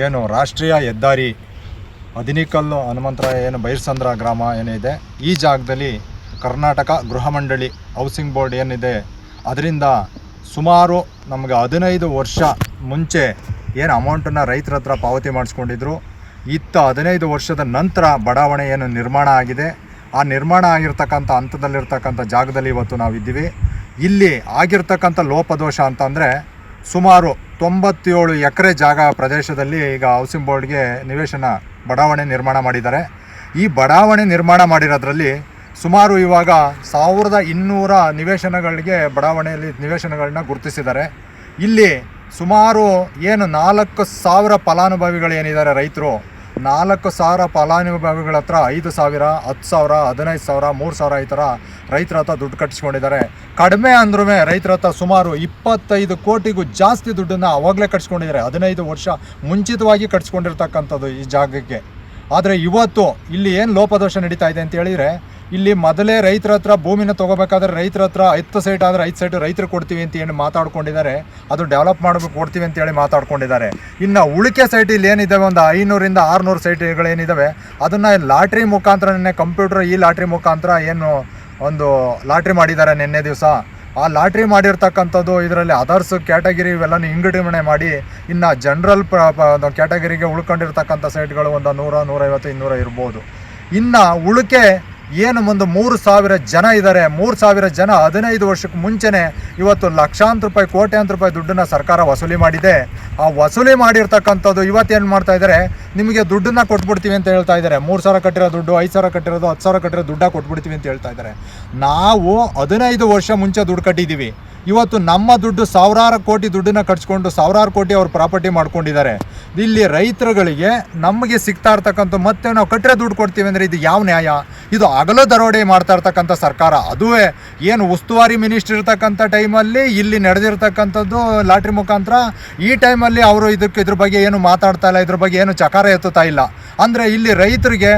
ಏನು ರಾಷ್ಟ್ರೀಯ ಹೆದ್ದಾರಿ ಅದಿನಿಕಲ್ಲು ಹನುಮಂತರಾಯ ಏನು ಬೈರ್ಸಂದ್ರ ಗ್ರಾಮ ಏನಿದೆ, ಈ ಜಾಗದಲ್ಲಿ ಕರ್ನಾಟಕ ಗೃಹ ಮಂಡಳಿ ಹೌಸಿಂಗ್ ಬೋರ್ಡ್ ಏನಿದೆ ಅದರಿಂದ ಸುಮಾರು ನಮಗೆ 15 ವರ್ಷ ಮುಂಚೆ ಏನು ಅಮೌಂಟನ್ನು ರೈತರ ಹತ್ರ ಪಾವತಿ ಮಾಡಿಸ್ಕೊಂಡಿದ್ರು. 15 ವರ್ಷದ ನಂತರ ಬಡಾವಣೆ ಏನು ನಿರ್ಮಾಣ ಆಗಿದೆ, ಆ ನಿರ್ಮಾಣ ಆಗಿರ್ತಕ್ಕಂಥ ಹಂತದಲ್ಲಿರ್ತಕ್ಕಂಥ ಜಾಗದಲ್ಲಿ ಇವತ್ತು ನಾವಿದ್ದೀವಿ. ಇಲ್ಲಿ ಆಗಿರ್ತಕ್ಕಂಥ ಲೋಪದೋಷ ಅಂತಂದರೆ ಸುಮಾರು 97 ಎಕರೆ ಜಾಗ ಪ್ರದೇಶದಲ್ಲಿ ಈಗ ಹೌಸಿಂಗ್ ಬೋರ್ಡ್ಗೆ ಬಡಾವಣೆ ನಿರ್ಮಾಣ ಮಾಡಿದ್ದಾರೆ. ಈ ಬಡಾವಣೆ ನಿರ್ಮಾಣ ಮಾಡಿರೋದ್ರಲ್ಲಿ ಸುಮಾರು ಇವಾಗ 1200 ನಿವೇಶನಗಳಿಗೆ ಬಡಾವಣೆಯಲ್ಲಿ ನಿವೇಶನಗಳನ್ನ ಗುರುತಿಸಿದ್ದಾರೆ. ಇಲ್ಲಿ ಸುಮಾರು ಏನು 4000 ಫಲಾನುಭವಿಗಳು ಏನಿದ್ದಾರೆ ರೈತರು, 4000 ಫಲಾನುಭವಿಗಳ ಹತ್ರ 5,000, 10,000, 15,000, 3,000 ಈ ಥರ ರೈತರ ಹತ್ರ ದುಡ್ಡು ಕಟ್ಟಿಸ್ಕೊಂಡಿದ್ದಾರೆ. ಕಡಿಮೆ ಅಂದ್ರೂ ರೈತರ ಹತ್ರ ಸುಮಾರು 25 ಕೋಟಿಗೂ ಜಾಸ್ತಿ ದುಡ್ಡನ್ನು ಅವಾಗಲೇ ಕಟ್ಸ್ಕೊಂಡಿದ್ದಾರೆ. 15 ವರ್ಷ ಮುಂಚಿತವಾಗಿ ಕಟ್ಸ್ಕೊಂಡಿರ್ತಕ್ಕಂಥದ್ದು ಈ ಜಾಗಕ್ಕೆ. ಆದರೆ ಇವತ್ತು ಇಲ್ಲಿ ಏನು ಲೋಪದೋಷ ನಡೀತಾ ಇದೆ ಅಂತ ಹೇಳಿದರೆ, ಇಲ್ಲಿ ಮೊದಲೇ ರೈತರ ಹತ್ರ ಭೂಮಿನ ತೊಗೋಬೇಕಾದ್ರೆ ರೈತರ ಹತ್ರ 10 ಸೈಟ್ ಆದರೆ 5 ಸೈಟು ರೈತರು ಕೊಡ್ತೀವಿ ಅಂತ ಏನು ಮಾತಾಡ್ಕೊಂಡಿದ್ದಾರೆ, ಅದು ಡೆವಲಪ್ ಮಾಡಬೇಕು ಕೊಡ್ತೀವಿ ಅಂತೇಳಿ ಮಾತಾಡ್ಕೊಂಡಿದ್ದಾರೆ. ಇನ್ನು ಉಳಿಕೆ ಸೈಟ್ ಇಲ್ಲಿ ಏನಿದ್ದಾವೆ, ಒಂದು 500ರಿಂದ 600 ಸೈಟ್ಗಳೇನಿದ್ದಾವೆ, ಅದನ್ನು ಲಾಟ್ರಿ ಮುಖಾಂತರ ಕಂಪ್ಯೂಟರ್ ಈ ಲಾಟ್ರಿ ಮುಖಾಂತರ ಏನು ಒಂದು ಲಾಟ್ರಿ ಮಾಡಿದ್ದಾರೆ ನಿನ್ನೆ ದಿವಸ. ಆ ಲಾಟ್ರಿ ಮಾಡಿರ್ತಕ್ಕಂಥದ್ದು ಇದರಲ್ಲಿ ಅದರ್ಸ್ ಕ್ಯಾಟಗಿರಿ ಇವೆಲ್ಲನೂ ವಿಂಗಡಣೆ ಮಾಡಿ ಇನ್ನು ಜನರಲ್ ಕ್ಯಾಟಗರಿಗೆ ಉಳ್ಕೊಂಡಿರ್ತಕ್ಕಂಥ ಸೈಟ್ಗಳು ಒಂದು 100, 150, 200 ಇರ್ಬೋದು. ಇನ್ನು ಉಳಿಕೆ ಏನು ಒಂದು 3,000 ಜನ ಇದ್ದಾರೆ. 3,000 ಜನ 15 ವರ್ಷಕ್ಕೆ ಮುಂಚೆನೇ ಇವತ್ತು ಲಕ್ಷಾಂತರ ರೂಪಾಯಿ, ಕೋಟ್ಯಾಂತರ ರೂಪಾಯಿ ದುಡ್ಡನ್ನು ಸರ್ಕಾರ ವಸೂಲಿ ಮಾಡಿದೆ. ಆ ವಸೂಲಿ ಮಾಡಿರ್ತಕ್ಕಂಥದ್ದು ಇವತ್ತೇನು ಮಾಡ್ತಾ ಇದ್ದಾರೆ, ನಿಮಗೆ ದುಡ್ಡನ್ನು ಕೊಟ್ಬಿಡ್ತೀವಿ ಅಂತ ಹೇಳ್ತಾ ಇದ್ದಾರೆ. 3,000 ಕಟ್ಟಿರೋ ದುಡ್ಡು, 5,000 ಕಟ್ಟಿರೋದು, 10,000 ಕಟ್ಟಿರೋ ದುಡ್ಡ ಕೊಟ್ಬಿಡ್ತೀವಿ ಅಂತ ಹೇಳ್ತಾ ಇದ್ದಾರೆ. ನಾವು 15 ವರ್ಷ ಮುಂಚೆ ದುಡ್ಡು ಕಟ್ಟಿದ್ದೀವಿ. ಇವತ್ತು ನಮ್ಮ ದುಡ್ಡು ಸಾವಿರಾರು ಕೋಟಿ ದುಡ್ಡನ್ನು ಕಟ್ಸ್ಕೊಂಡು ಸಾವಿರಾರು ಕೋಟಿ ಅವ್ರು ಪ್ರಾಪರ್ಟಿ ಮಾಡ್ಕೊಂಡಿದ್ದಾರೆ. ಇಲ್ಲಿ ರೈತರುಗಳಿಗೆ ನಮಗೆ ಸಿಗ್ತಾ ಇರ್ತಕ್ಕಂಥ ಮತ್ತೆ ನಾವು ಕಟ್ಟಿರೋ ದುಡ್ಡು ಕೊಡ್ತೀವಿ ಅಂದರೆ ಇದು ಯಾವ ನ್ಯಾಯ? ಇದು ಹಗಲು ದರೋಡೆ ಮಾಡ್ತಾ ಇರ್ತಕ್ಕಂಥ ಸರ್ಕಾರ. ಅದುವೇ ಏನು ಉಸ್ತುವಾರಿ ಮಿನಿಸ್ಟ್ರಿ ಇರ್ತಕ್ಕಂಥ ಟೈಮಲ್ಲಿ ಇಲ್ಲಿ ನಡೆದಿರ್ತಕ್ಕಂಥದ್ದು ಲಾಟ್ರಿ ಮುಖಾಂತರ. ಈ ಟೈಮಲ್ಲಿ ಅವರು ಇದ್ರ ಬಗ್ಗೆ ಏನು ಮಾತಾಡ್ತಾ ಇಲ್ಲ, ಇದ್ರ ಬಗ್ಗೆ ಏನು ಚಕಾರ ಎತ್ತುತ್ತಾ ಇಲ್ಲ. ಅಂದರೆ ಇಲ್ಲಿ ರೈತರಿಗೆ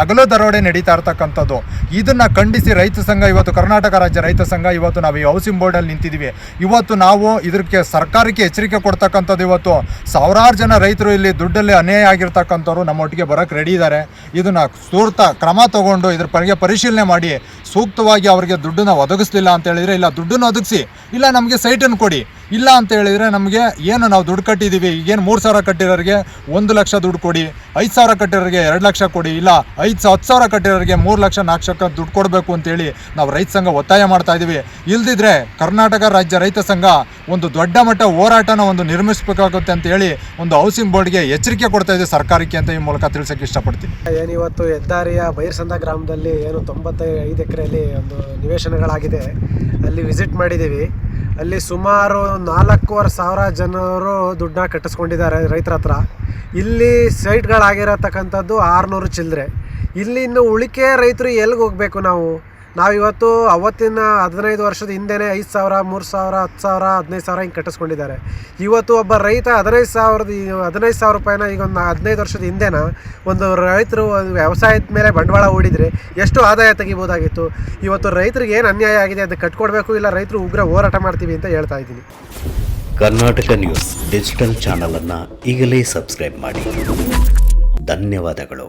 ಹಗಲು ದರೋಡೆ ನಡೀತಾ ಇರ್ತಕ್ಕಂಥದ್ದು. ಇದನ್ನು ಖಂಡಿಸಿ ರೈತ ಸಂಘ ಇವತ್ತು, ಕರ್ನಾಟಕ ರಾಜ್ಯ ರೈತ ಸಂಘ ಇವತ್ತು ನಾವು ಈ ಹೌಸಿಂಗ್ ಬೋರ್ಡಲ್ಲಿ ನಿಂತಿದ್ದೀವಿ. ಇವತ್ತು ನಾವು ಇದಕ್ಕೆ ಸರ್ಕಾರಕ್ಕೆ ಎಚ್ಚರಿಕೆ ಕೊಡ್ತಕ್ಕಂಥದ್ದು. ಇವತ್ತು ಸಾವಿರಾರು ಜನ ರೈತರು ಇಲ್ಲಿ ದುಡ್ಡಲ್ಲಿ ಅನ್ಯಾಯ ಆಗಿರ್ತಕ್ಕಂಥವ್ರು ನಮ್ಮೊಟ್ಟಿಗೆ ಬರೋಕ್ಕೆ ರೆಡಿ ಇದ್ದಾರೆ. ಇದನ್ನು ಸೂಕ್ತ ಕ್ರಮ ತಗೊಂಡು ಇದ್ರ ಬಗ್ಗೆ ಪರಿಶೀಲನೆ ಮಾಡಿ ಸೂಕ್ತವಾಗಿ ಅವರಿಗೆ ದುಡ್ಡನ್ನು ಒದಗಿಸ್ಲಿಲ್ಲ ಅಂತ ಹೇಳಿದರೆ, ಇಲ್ಲ ದುಡ್ಡನ್ನು ಒದಗಿಸಿ, ಇಲ್ಲ ನಮಗೆ ಸೈಟನ್ನು ಕೊಡಿ, ಇಲ್ಲ ಅಂತ ಹೇಳಿದರೆ ನಮಗೆ ಏನು ನಾವು ದುಡ್ಡು ಕಟ್ಟಿದ್ದೀವಿ, ಈಗೇನು 3,000 ಕಟ್ಟಿರೋರಿಗೆ 1 ಲಕ್ಷ ದುಡ್ಡು ಕೊಡಿ, 5,000 ಕಟ್ಟಿರೋರಿಗೆ 2 ಲಕ್ಷ ಕೊಡಿ, ಇಲ್ಲ 10,000 ಕಟ್ಟಿರೋರಿಗೆ 3 ಲಕ್ಷ 4 ಲಕ್ಷ ದುಡ್ಡು ಕೊಡಬೇಕು ಅಂತೇಳಿ ನಾವು ರೈತ ಸಂಘ ಒತ್ತಾಯ ಮಾಡ್ತಾ ಇದ್ದೀವಿ. ಇಲ್ದಿದ್ರೆ ಕರ್ನಾಟಕ ರಾಜ್ಯ ರೈತ ಸಂಘ ಒಂದು ದೊಡ್ಡ ಮಟ್ಟ ಹೋರಾಟನ ನಿರ್ಮಿಸಬೇಕಾಗುತ್ತೆ ಅಂತ ಹೇಳಿ ಒಂದು ಹೌಸಿಂಗ್ ಬೋರ್ಡ್ಗೆ ಎಚ್ಚರಿಕೆ ಕೊಡ್ತಾ ಇದೆ ಸರ್ಕಾರಕ್ಕೆ ಅಂತ ಈ ಮೂಲಕ ತಿಳಿಸೋಕ್ಕೆ ಇಷ್ಟಪಡ್ತೀನಿ. ಏನಿವತ್ತು ಹೆದ್ದಾರಿಯ ಬೈರ್ಸಂದ್ರ ಗ್ರಾಮದಲ್ಲಿ ಏನು 95 ಎಕರೆಯಲ್ಲಿ ಒಂದು ನಿವೇಶನಗಳಾಗಿದೆ, ಅಲ್ಲಿ ವಿಸಿಟ್ ಮಾಡಿದ್ದೀವಿ. ಅಲ್ಲಿ ಸುಮಾರು 4,500 ಜನರು ದುಡ್ಡನ್ನ ಕಟ್ಟಿಸ್ಕೊಂಡಿದ್ದಾರೆ ರೈತರ ಹತ್ರ. ಇಲ್ಲಿ ಸೈಟ್ಗಳಾಗಿರತಕ್ಕಂಥದ್ದು 600 ಚಿಲ್ಲರೆ. ಇಲ್ಲಿ ಇನ್ನು ಉಳಿಕೆ ರೈತರು ಎಲ್ಲಿಗೆ ಹೋಗಬೇಕು? ನಾವಿವತ್ತು ಅವತ್ತಿನ 15 ವರ್ಷದ ಹಿಂದೆಯೇ 5,000, 3,000, 10,000, 15,000 ಹಿಂಗೆ ಕಟ್ಟಿಸ್ಕೊಂಡಿದ್ದಾರೆ. ಇವತ್ತು ಒಬ್ಬ ರೈತ 15,000 ರೂಪಾಯಿನ ಈಗ ಒಂದು 15 ವರ್ಷದ ಹಿಂದೆನ ಒಂದು ರೈತರು ವ್ಯವಸಾಯದ ಮೇಲೆ ಬಂಡವಾಳ ಹೂಡಿದರೆ ಎಷ್ಟು ಆದಾಯ ತೆಗಿಬೋದಾಗಿತ್ತು. ಇವತ್ತು ರೈತರಿಗೆ ಏನು ಅನ್ಯಾಯ ಆಗಿದೆ, ಅದು ಕಟ್ಕೊಡ್ಬೇಕು, ಇಲ್ಲ ರೈತರು ಉಗ್ರ ಹೋರಾಟ ಮಾಡ್ತೀವಿ ಅಂತ ಹೇಳ್ತಾ ಇದ್ದೀನಿ. ಕರ್ನಾಟಕ ನ್ಯೂಸ್ ಡಿಜಿಟಲ್ ಚಾನಲನ್ನು ಈಗಲೇ ಸಬ್ಸ್ಕ್ರೈಬ್ ಮಾಡಿ. ಧನ್ಯವಾದಗಳು.